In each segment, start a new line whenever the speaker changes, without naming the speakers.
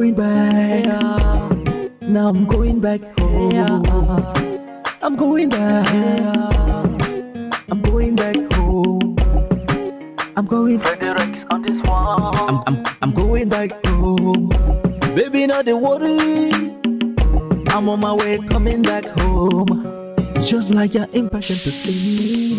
going back. Now I'm going back home. I'm going back. I'm going back home. I'm going Fredericks on this one. I'm going back home. Baby, not the worry. I'm on my way, coming back home. Just like you're impatient to see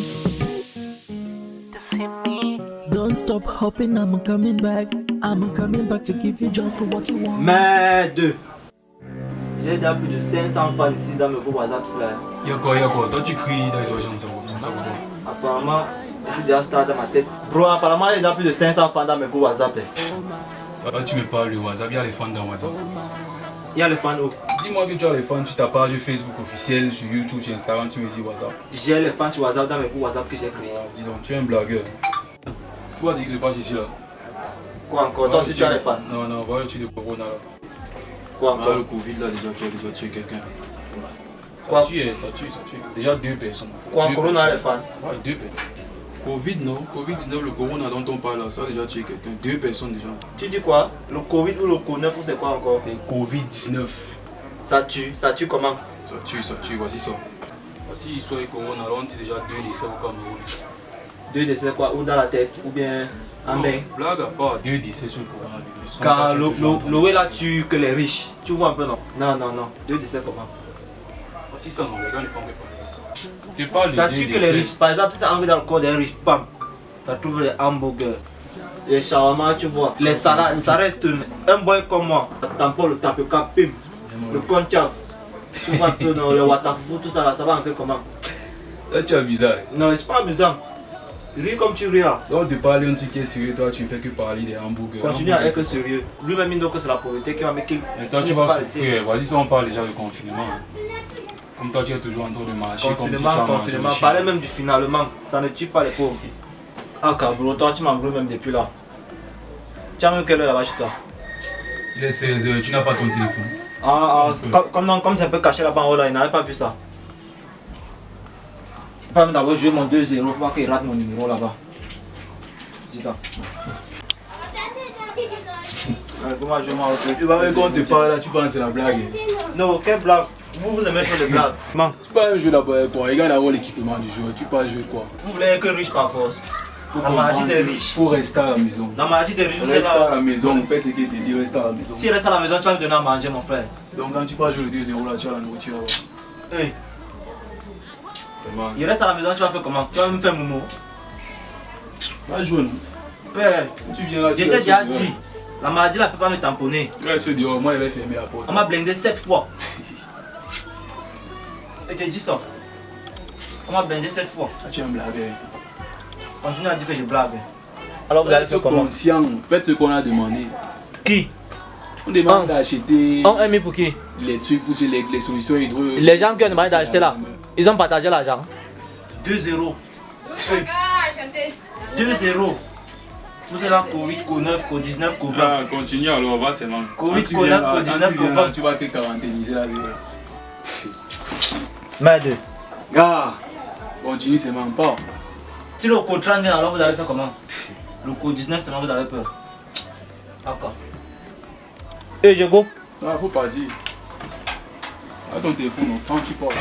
me. Don't stop hopping, I'm coming back. I'm coming back to give you just what you want.
Merde. J'ai déjà plus de 500 fans ici dans le groupe WhatsApp là.
Y'a quoi? Toi tu cries dans les oreilles comme ça.
Apparemment, je suis déjà star dans ma tête. Bro, apparemment, il y a déjà plus de 500 fans dans mes groupes WhatsApp.
Ah, tu me parles de WhatsApp, il y a les fans dans WhatsApp.
Il y a les fans où?
Dis-moi que tu as les fans sur ta page Facebook officielle, sur YouTube, sur Instagram, tu me dis WhatsApp.
J'ai les fans sur WhatsApp dans mes groupes WhatsApp que j'ai créés.
Dis donc, tu es un blagueur. Tu vois ce qui se passe ici là?
Quoi encore? Toi aussi tu as les fans?
Non, voilà le truc de Corona là.
Quoi encore?
Le Covid là, déjà tu as déjà tué quelqu'un.
Quoi?
Ça tue. Déjà 2 personnes.
Quoi, Corona a les fans?
Ouais, 2 personnes. Covid non, Covid-19, le Corona dont on parle là, ça a déjà tué quelqu'un. 2 personnes déjà.
Tu dis quoi? Le Covid ou le Covid-19 ou c'est quoi encore?
C'est Covid-19.
Ça tue comment?
Ça tue, voici ça. Voici l'histoire du Corona, là on dit déjà 2 décès au Cameroun.
2 décès quoi? Ou dans la tête? Ou bien en bain?
Blague à part, 2 décès sur le coronavirus.
Car l'eau là tue que les riches. Tu vois un peu non? Non. 2 décès comment?
Voici ça non, les gars ne font pas parler de ça. Tu parles
Ça
de 2
tue que les
décès.
riches. Par exemple, si ça entre dans le corps des riches, pam, ça trouve les hamburgers, les shawarma, tu vois, les salades, ça reste un boy comme moi. Tampon, le tapioca, pim, le conchaf. Tu vois un peu dans le watafu, tout ça là, ça va entrer comment?
Là tu es bizarre.
Non, c'est pas amusant. Ris comme tu ris là.
Donc de parler un truc qui est sérieux, toi tu ne fais que parler des hamburgers.
Continue à être sérieux. Lui-même il dit que c'est la pauvreté qui va mettre qu'il.
Et toi tu vas souffrir. Voici ça on parle déjà de confinement. Comme toi tu es toujours en train de marcher comme si tu as
Confinement. Parlez même du finalement. Ça ne tue pas les pauvres. Ah Cabro, toi tu m'embrouilles même depuis là. Tu as même quelle heure là-bas chez toi?
Il est 16h, tu n'as pas ton téléphone.
Comme c'est un peu caché là-bas en haut là, il n'avait pas vu ça. Il va d'abord jouer mon 2-0, il faut pas qu'il rate mon numéro là-bas. Dis-toi. Comment jouer mon autre?
Tu vas même quand on te parle là, tu penses que c'est la blague.
Non, quelle blague? Vous aimez faire des blagues. Man.
Tu peux même jouer là-bas quoi, regarde d'abord l'équipement du jeu, tu peux pas jouer quoi.
Vous voulez être riche par force. La maladie des riches.
Faut rester à la maison.
La maladie des riches,
Reste à la maison, fais ce qu'il te dit, reste à la maison.
Si reste à la maison, tu vas me donner à manger mon frère.
Donc quand tu peux jouer le 2-0 là, tu as la nourriture là-bas.
Hey.
Vraiment.
Il reste à la maison, tu vas faire comment? Tu vas me faire momo.
Va jouer non.
Ouais.
Tu viens là,
Je t'ai déjà dit, la maladie là ne peut pas me tamponner.
Tu restes dehors, moi il va fermer la porte.
On m'a blindé 7 fois. Et tu dis ça. On m'a blindé 7 fois.
Ah, tu es un blagueur.
Continue à dire que je blague. Alors vous allez faire comment?
Conscient, faites ce qu'on a demandé.
Qui?
On demande d'acheter
On a mis pour qui?
les trucs pour les solutions hydro.
Les gens qui ont demandé d'acheter là, ils ont partagé l'argent. 2-0. 2-0. Vous êtes là, Covid, Covid-19, Covid-19, Covid.
Ah, continue alors, on va seulement.
Covid, Covid-19, Covid-19,
tu vas te quarantainiser là.
Merde.
Ah, continue seulement pas.
Si le Covid-30 vient, alors vous allez faire comment? Le Covid-19 seulement vous avez peur. D'accord. Et je go.
Ah, faut pas dire. À ton téléphone, non, quand tu parles.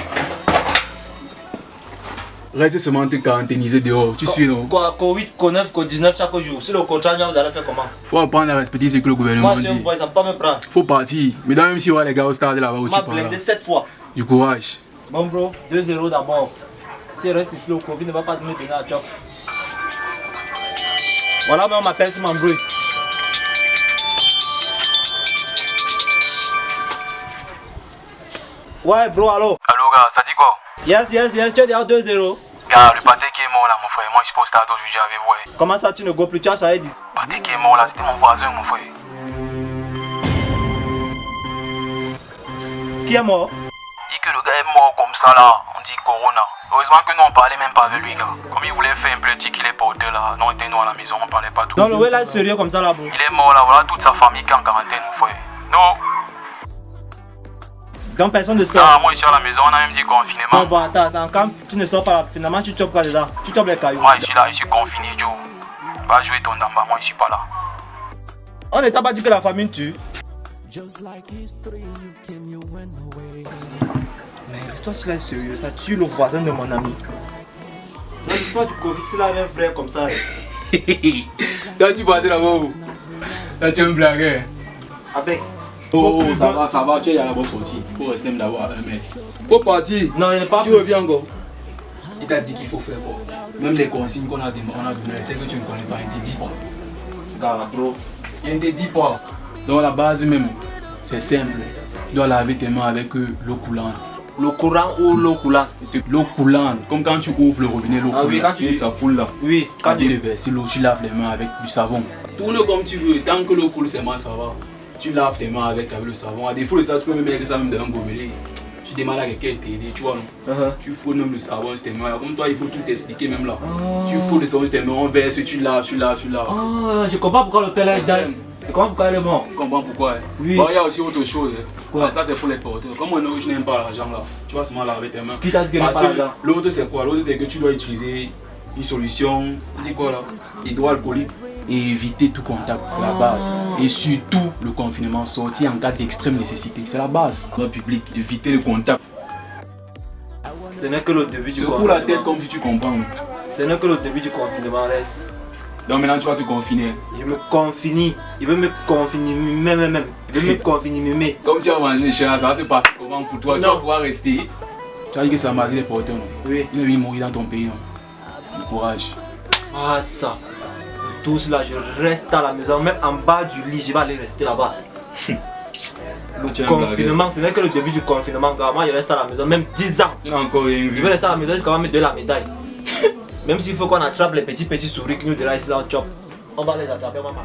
Reste seulement te quarantainiser dehors, tu suis non?
Quoi, Covid, Covid-19, Covid-19 chaque jour. Si le Covid-30 vient, vous allez faire comment?
Faut apprendre à respecter ce que le gouvernement
dit. Moi, je ne ça peut pas me prendre.
Faut partir. Mais même si on va les gars au stade là-bas où tu parles.
On m'a blindé 7 fois.
Du courage.
Bon bro, 2-0 d'abord. Si reste ici, le Covid ne va pas me donner à job. Voilà, mais on m'appelle, tu m'embrouilles. Ouais bro, allô?
Allô gars, ça dit quoi?
Yes, tu es déjà 2-0.
Gars, le pâté qui est mort là mon frère, moi je suis pas au stade aujourd'hui avec vous. Ouais.
Comment ça tu ne go plus, tu as ça dit?
Le pâté qui est mort là, c'était mon voisin mon frère.
Qui est mort?
Dit que le gars est mort comme ça là, on dit Corona. Heureusement que nous on parlait même pas avec lui gars. Comme il voulait faire un petit qu'il est porté là, nous on était nous à la maison, on parlait pas tout.
Donc le ouais là est sérieux comme ça là bro?
Il est mort là, voilà toute sa famille qui est en quarantaine mon frère. Non.
Donc personne ne sort?
Ah moi je suis à la maison, on a même dit confinement.
Bon attends, quand tu ne sors pas là, finalement tu chopes quoi dedans? Tu chopes les cailloux?
Moi je suis là, je suis confiné Joe. Va jouer ton damba, moi je suis pas là.
On n'était pas dit que la famine tue.
Just like history, you came, you went away.
Mais l'histoire, c'est là sérieux, ça tue le voisin de mon ami. L'histoire du Covid, c'est la même vraie comme ça.
Toi, tu partais là-bas où? Là, tu me blagues.
Avec.
Oh, ça va, tu es à la bonne sortie. Faut rester même là-bas, mec. Faut partir.
Non, il n'est pas.
Tu reviens encore. Il t'a dit qu'il faut faire quoi? Même les consignes qu'on a données, c'est que tu ne connais pas, il te dit pas.
Gars, bro.
Il ne te dit pas. Donc la base même, c'est simple. Tu dois laver tes mains avec l'eau coulante.
Le courant ou l'eau coulante?
L'eau coulante, comme quand tu ouvres le robinet, l'eau coulante.
Oui, quand tu...
Et ça coule là.
Oui,
Quand tu verses l'eau, tu laves les mains avec du savon. Tourne comme tu veux, tant que l'eau coule, c'est moi, ça va. Tu laves tes mains avec le savon. À défaut de ça, tu peux même mettre ça même dans un gobelet. Tu demandes à quelqu'un de t'aider, tu vois non? Tu fous même le savon sur tes mains. Comme toi, il faut tout t'expliquer même là. Tu fous le savon sur tes mains, on verse, tu laves.
Ah, je comprends pourquoi l'hôtel est dingue. Je comprends pourquoi elle est morte.
Tu comprends pourquoi?
Oui.
Bon, il y a aussi autre chose.
Quoi?
Ça, c'est pour les porteurs. Comme on je n'aime pas l'argent là, tu vas seulement laver tes mains.
Qui t'a dit que n'aime pas l'argent?
L'autre, c'est quoi? L'autre, c'est que tu dois utiliser une solution, on dit quoi là? Hydroalcoolique. Et éviter tout contact, c'est la base. Et surtout, le confinement sorti en cas d'extrême nécessité, c'est la base. Dans le public, éviter le contact.
Ce n'est que le début du
Secoue
confinement.
la tête comme si tu comprends.
Ce n'est que le début du confinement, reste.
Donc maintenant, tu vas te confiner.
Je me confine. Il veut me confiner même. Il veut me confiner.
Comme tu as mangé chez là, ça va se passer comment pour toi? Tu
Non.
vas pouvoir rester. Tu as dit que ça m'a dit les porteurs, non?
Oui.
Il va mourir dans ton pays, non? Du courage.
Ah, ça. Tout cela, je reste à la maison. Même en bas du lit, je vais aller rester là-bas. Le confinement, ce n'est que le début du confinement. Car moi, je reste à la maison, même 10 ans.
Il n'a encore rien
Je
vu.
vais rester à la maison jusqu'à me donner la médaille. Même s'il faut qu'on attrape les petits souris qui nous dérangent ici là, on chope. On va les attraper, maman.